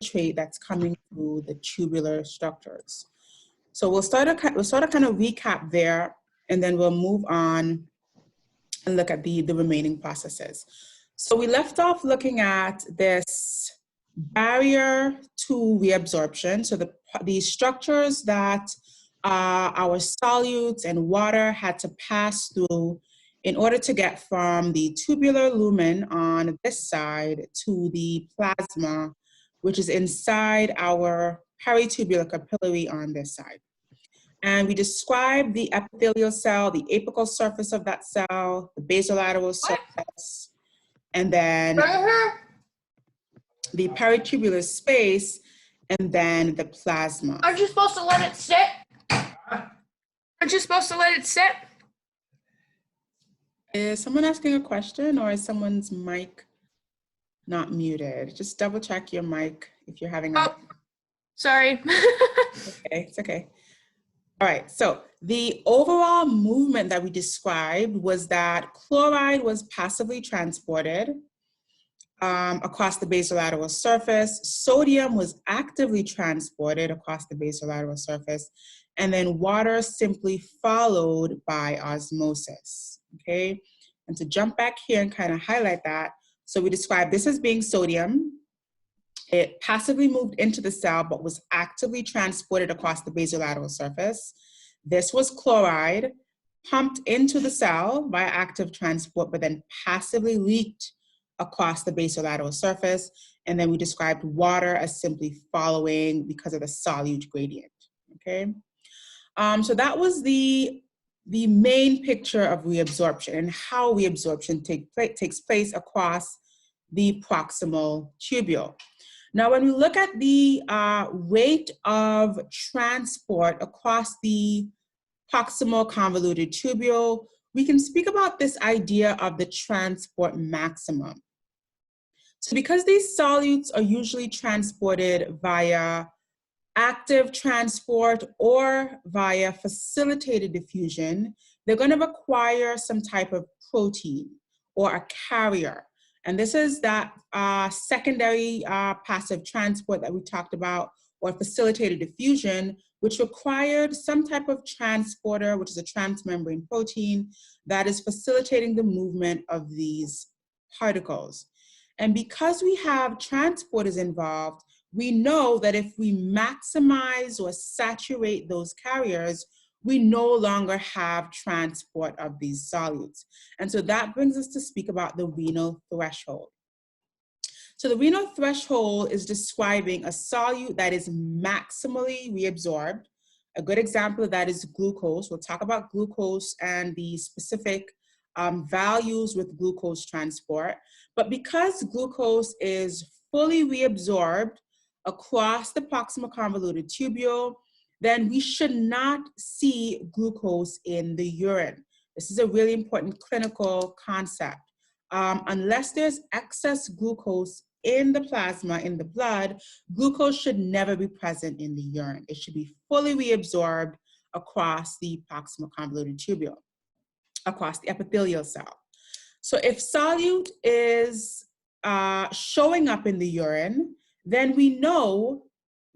infiltrate that's coming through the tubular structures. So we'll sort of kind of recap there, and then we'll move on and look at the remaining processes. So we left off looking at this barrier to reabsorption. So the structures that our solutes and water had to pass through in order to get from the tubular lumen on this side to the plasma, which is inside our peritubular capillary on this side. And we describe the epithelial cell, the apical surface of that cell, the basolateral surface, and then the peritubular space, and then the plasma. Aren't you supposed to let it sit? Aren't you supposed to let it sit? Is someone asking a question, or is someone's mic not muted? Just double check your mic if you're having a... Sorry. Okay, it's okay. All right, so the overall movement that we described was that chloride was passively transported across the basolateral surface. Sodium was actively transported across the basolateral surface, and then water simply followed by osmosis, okay? And to jump back here and kind of highlight that, so we described this as being sodium. It passively moved into the cell, but was actively transported across the basolateral surface. This was chloride, pumped into the cell via active transport, but then passively leaked across the basolateral surface. And then we described water as simply following because of the solute gradient, okay? So that was the main picture of reabsorption and how reabsorption takes place across the proximal tubule. Now, when we look at the rate of transport across the proximal convoluted tubule, we can speak about this idea of the transport maximum. So because these solutes are usually transported via active transport or via facilitated diffusion, they're going to require some type of protein or a carrier. And this is that secondary passive transport that we talked about, or facilitated diffusion, which required some type of transporter, which is a transmembrane protein, that is facilitating the movement of these particles. And because we have transporters involved, we know that if we maximize or saturate those carriers, we no longer have transport of these solutes. And so that brings us to speak about the renal threshold. So the renal threshold is describing a solute that is maximally reabsorbed. A good example of that is glucose. We'll talk about glucose and the specific values with glucose transport. But because glucose is fully reabsorbed across the proximal convoluted tubule, then we should not see glucose in the urine. This is a really important clinical concept. Unless there's excess glucose in the plasma, in the blood, glucose should never be present in the urine. It should be fully reabsorbed across the proximal convoluted tubule, across the epithelial cell. So if solute is showing up in the urine, then we know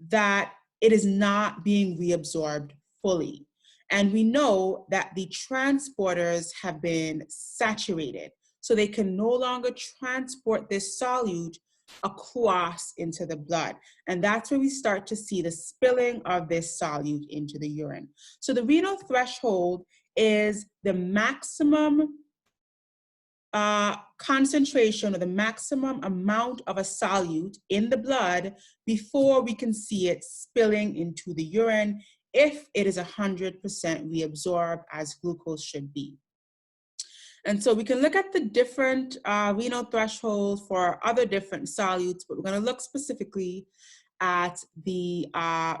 that it is not being reabsorbed fully. And we know that the transporters have been saturated, so they can no longer transport this solute across into the blood. And that's where we start to see the spilling of this solute into the urine. So the renal threshold is the maximum concentration or the maximum amount of a solute in the blood before we can see it spilling into the urine if it is 100% reabsorbed as glucose should be. And so we can look at the different renal thresholds for other different solutes, but we're going to look specifically at the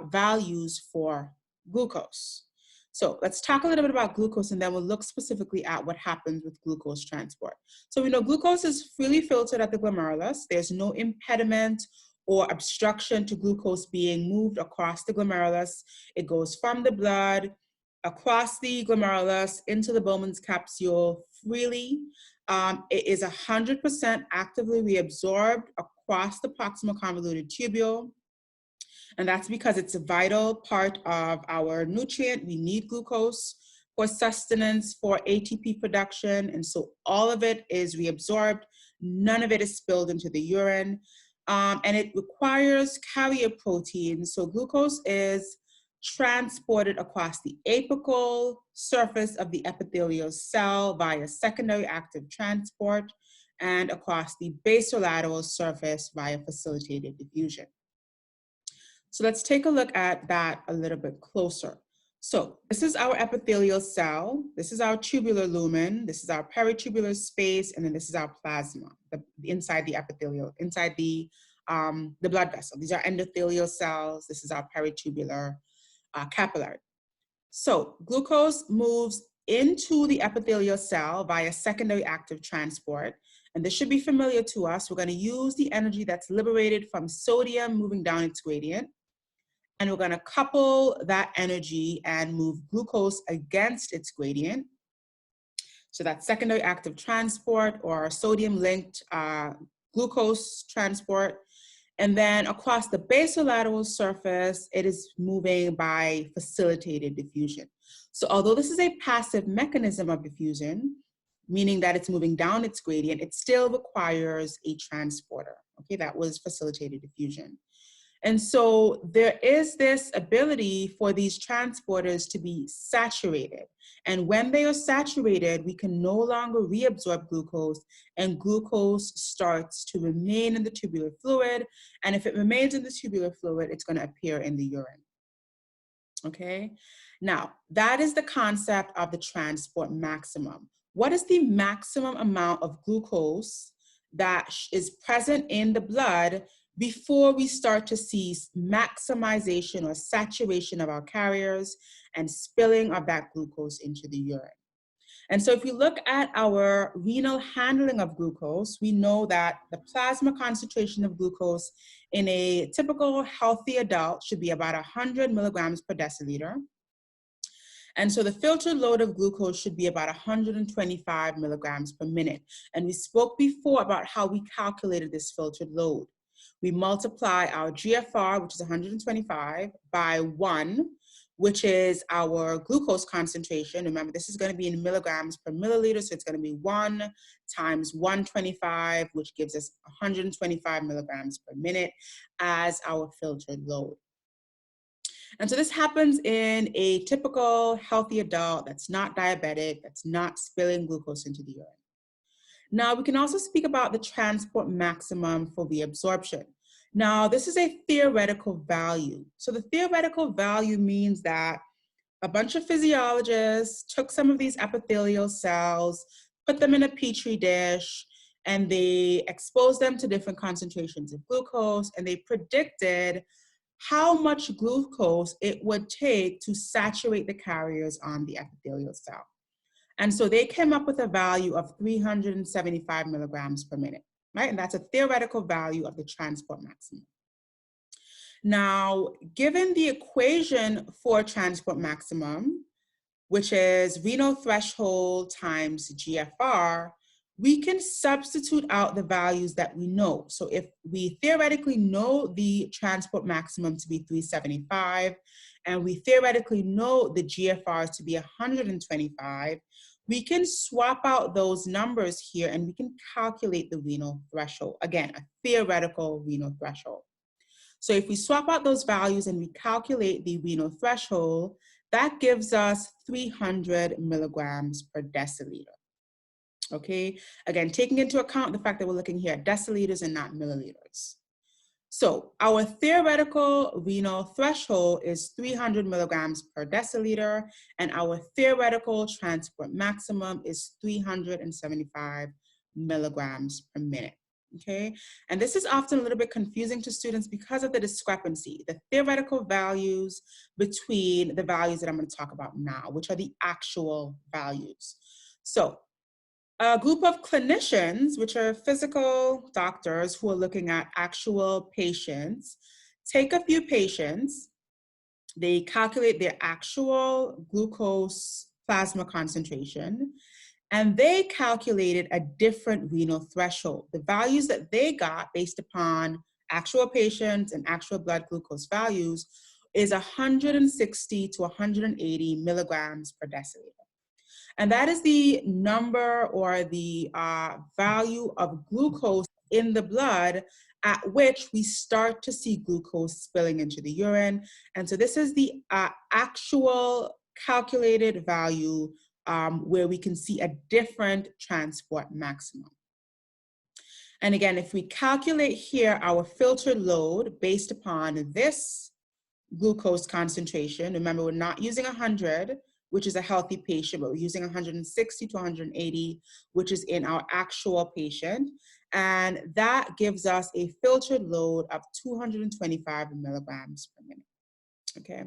values for glucose. So let's talk a little bit about glucose, and then we'll look specifically at what happens with glucose transport. So we know glucose is freely filtered at the glomerulus. There's no impediment or obstruction to glucose being moved across the glomerulus. It goes from the blood across the glomerulus into the Bowman's capsule freely. It is 100% actively reabsorbed across the proximal convoluted tubule. And that's because it's a vital part of our nutrient. We need glucose for sustenance, for ATP production. And so all of it is reabsorbed. None of it is spilled into the urine. And it requires carrier proteins. So glucose is transported across the apical surface of the epithelial cell via secondary active transport and across the basolateral surface via facilitated diffusion. So let's take a look at that a little bit closer. So this is our epithelial cell. This is our tubular lumen. This is our peritubular space. And then this is our plasma, inside the epithelial, inside the blood vessel. These are endothelial cells. This is our peritubular capillary. So glucose moves into the epithelial cell via secondary active transport. And this should be familiar to us. We're going to use the energy that's liberated from sodium moving down its gradient. And we're going to couple that energy and move glucose against its gradient. So that's secondary active transport or sodium-linked glucose transport. And then across the basolateral surface, it is moving by facilitated diffusion. So although this is a passive mechanism of diffusion, meaning that it's moving down its gradient, it still requires a transporter. Okay, that was facilitated diffusion. And so there is this ability for these transporters to be saturated. And when they are saturated, we can no longer reabsorb glucose, and glucose starts to remain in the tubular fluid. And if it remains in the tubular fluid, it's going to appear in the urine. Okay, now that is the concept of the transport maximum. What is the maximum amount of glucose that is present in the blood before we start to see maximization or saturation of our carriers and spilling of that glucose into the urine? And so if we look at our renal handling of glucose, we know that the plasma concentration of glucose in a typical healthy adult should be about 100 milligrams per deciliter. And so the filtered load of glucose should be about 125 milligrams per minute. And we spoke before about how we calculated this filtered load. We multiply our GFR, which is 125, by 1, which is our glucose concentration. Remember, this is going to be in milligrams per milliliter, so it's going to be 1 times 125, which gives us 125 milligrams per minute as our filtered load. And so this happens in a typical healthy adult that's not diabetic, that's not spilling glucose into the urine. Now, we can also speak about the transport maximum for reabsorption. Now, this is a theoretical value. So the theoretical value means that a bunch of physiologists took some of these epithelial cells, put them in a petri dish, and they exposed them to different concentrations of glucose, and they predicted how much glucose it would take to saturate the carriers on the epithelial cell. And so they came up with a value of 375 milligrams per minute, right? And that's a theoretical value of the transport maximum. Now, given the equation for transport maximum, which is renal threshold times GFR, we can substitute out the values that we know. So if we theoretically know the transport maximum to be 375, and we theoretically know the GFR to be 125, we can swap out those numbers here and we can calculate the renal threshold. Again, a theoretical renal threshold. So if we swap out those values and we calculate the renal threshold, that gives us 300 milligrams per deciliter. Okay, again, taking into account the fact that we're looking here at deciliters and not milliliters. So our theoretical renal threshold is 300 milligrams per deciliter, and our theoretical transport maximum is 375 milligrams per minute. Okay, and this is often a little bit confusing to students because of the discrepancy, the theoretical values between the values that I'm going to talk about now, which are the actual values. So a group of clinicians, which are physical doctors who are looking at actual patients, take a few patients, they calculate their actual glucose plasma concentration, and they calculated a different renal threshold. The values that they got based upon actual patients and actual blood glucose values is 160 to 180 milligrams per deciliter. And that is the number or the value of glucose in the blood at which we start to see glucose spilling into the urine. And so this is the actual calculated value where we can see a different transport maximum. And again, if we calculate here our filtered load based upon this glucose concentration, remember we're not using 100, which is a healthy patient, but we're using 160 to 180, which is in our actual patient. And that gives us a filtered load of 225 milligrams per minute, okay?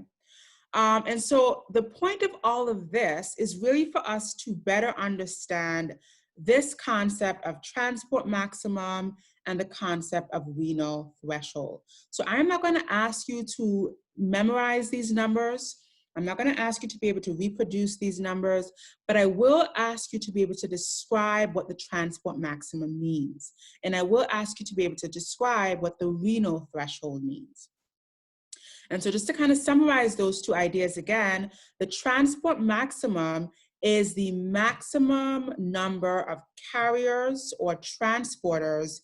And so the point of all of this is really for us to better understand this concept of transport maximum and the concept of renal threshold. So I'm not going to ask you to memorize these numbers. I'm not going to ask you to be able to reproduce these numbers, but I will ask you to be able to describe what the transport maximum means. And I will ask you to be able to describe what the renal threshold means. And so just to kind of summarize those two ideas again, the transport maximum is the maximum number of carriers or transporters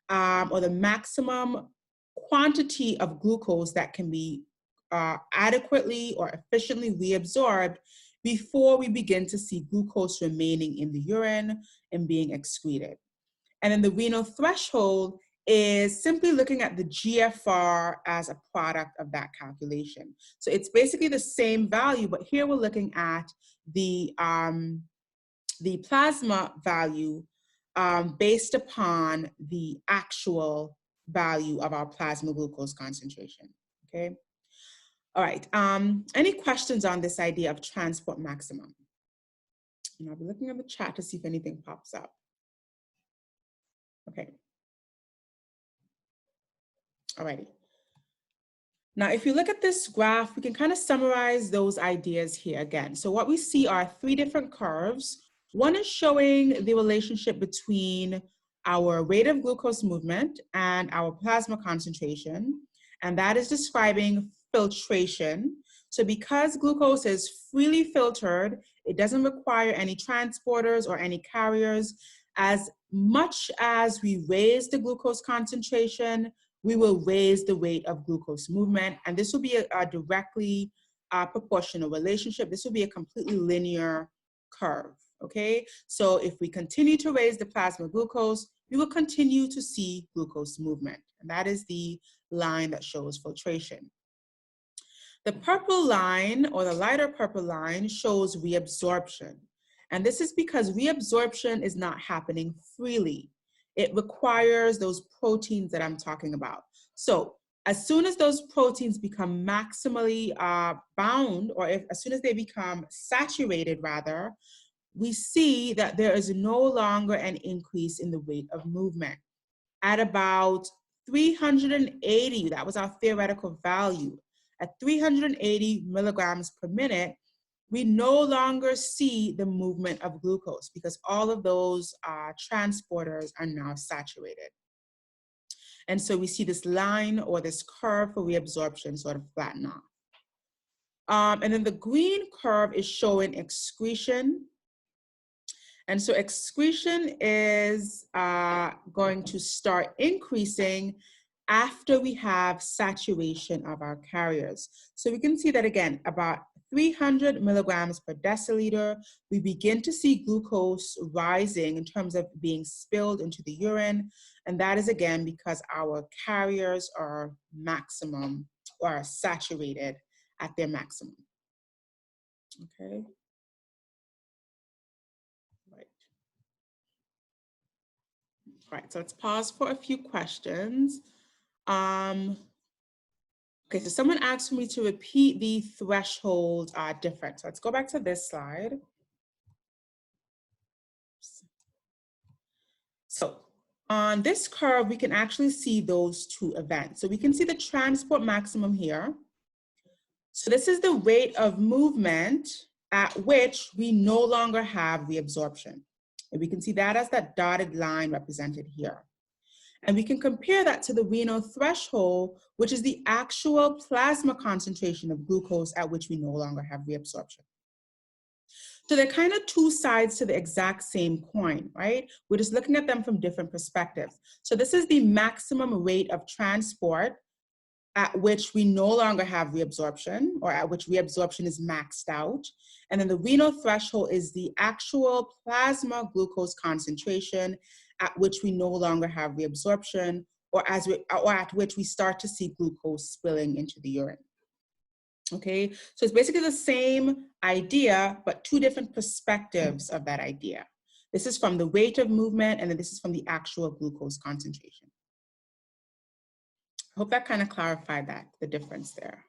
or the maximum quantity of glucose that can be adequately or efficiently reabsorbed before we begin to see glucose remaining in the urine and being excreted. And then the renal threshold is simply looking at the GFR as a product of that calculation. So it's basically the same value, but here we're looking at the plasma value based upon the actual value of our plasma glucose concentration, okay? All right, any questions on this idea of transport maximum? And I'll be looking at the chat to see if anything pops up. Okay. Alrighty. Now, if you look at this graph, we can kind of summarize those ideas here again. So what we see are three different curves. One is showing the relationship between our rate of glucose movement and our plasma concentration, and that is describing filtration. So because glucose is freely filtered, it doesn't require any transporters or any carriers. As much as we raise the glucose concentration, we will raise the rate of glucose movement, and this will be a directly proportional relationship. This will be a completely linear curve, okay? So if we continue to raise the plasma glucose, we will continue to see glucose movement, and that is the line that shows filtration. The purple line, or the lighter purple line, shows reabsorption, and this is because reabsorption is not happening freely. It requires those proteins that I'm talking about. So as soon as those proteins become maximally bound, or as soon as they become saturated rather, we see that there is no longer an increase in the rate of movement. At about 380, that was our theoretical value, at 380 milligrams per minute, we no longer see the movement of glucose because all of those transporters are now saturated. And so we see this line or this curve for reabsorption sort of flatten off. And then the green curve is showing excretion. And so excretion is going to start increasing after we have saturation of our carriers. So we can see that again, about 300 milligrams per deciliter, we begin to see glucose rising in terms of being spilled into the urine. And that is again because our carriers are maximum or saturated at their maximum. Okay. Right. All right, so let's pause for a few questions. Okay, so someone asked me to repeat the threshold difference. So let's go back to this slide. So on this curve, we can actually see those two events. So we can see the transport maximum here. So this is the rate of movement at which we no longer have reabsorption. And we can see that as that dotted line represented here. And we can compare that to the renal threshold, which is the actual plasma concentration of glucose at which we no longer have reabsorption. So they're kind of two sides to the exact same coin, right? We're just looking at them from different perspectives. So this is the maximum rate of transport at which we no longer have reabsorption, or at which reabsorption is maxed out. And then the renal threshold is the actual plasma glucose concentration at which we no longer have reabsorption, or at which we start to see glucose spilling into the urine. Okay, so it's basically the same idea, but two different perspectives of that idea. This is from the rate of movement, and then this is from the actual glucose concentration. I hope that kind of clarified that, the difference there.